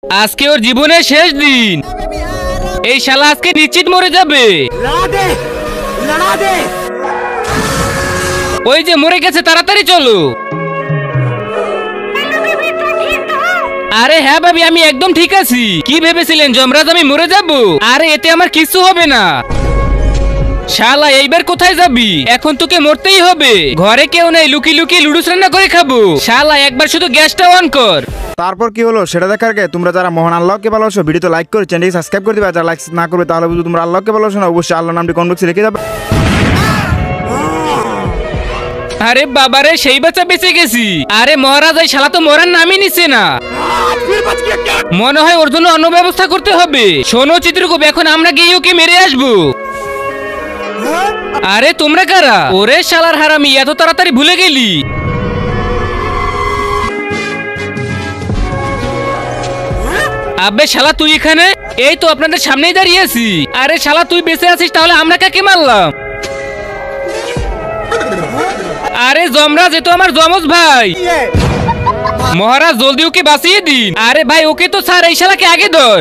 আজকে ওর জীবনের শেষ দিন। এই শালা আজকে নিশ্চিত মরে যাবে। ওই যে মরে গেছে, তাড়াতাড়ি চলো। আরে হ্যাঁ ভাবি, আমি একদম ঠিক আছি। কি ভেবেছিলেন যমরাজ আমি মরে যাব? আরে এতে আমার কিছু হবে না। শালা এইবার কোথায় যাবি? এখন তোকে মরতেই হবে। ঘরে কেউ নেই, লুকি লুকি লুডুস রান্না করে খাবো। শালা একবার শুধু গ্যাসটা অন কর। তারপর কি হলো সেটা দেখার আগে তোমরা যারা মহান আল্লাহকে ভালোবাসো ভিডিওতে লাইক করে চ্যানেলটি সাবস্ক্রাইব করে দিবে। যারা লাইক না করবে তাহলে বুঝো তোমরা আল্লাহকে ভালোবাসো না। অবশ্যই আল্লাহর নামটি কমেন্ট বক্সে লিখে যাবে। আরে বাবারে, সেই বাচ্চা বেঁচে গেছি। আরে মহারাজ, এই শালা তো মরার নামই নিচ্ছে না। মনে হয় ওর জন্য অন্য ব্যবস্থা করতে হবে। শোনো চিত্রকূপ, এখন আমরা গিয়ে ওকে মেরে আসবো। আরে তোমরা কারা? ওরে শালার হারামি, এত তাড়াতাড়ি ভুলে গেলি? আবে শালা তুই এখানে? এই তো আপনাদের সামনেই দাঁড়িয়ে আছি। আরে শালা তুই বেঁচে আছিস, তাহলে আমরা কাকে মারলাম? আরে যমরাজ, এ তো আমার যমজ ভাই। মহারাজ জলদি ওকে বাঁচিয়ে দিন। আরে ভাই ওকে তো স্যার, এই শালাকে আগে ধর।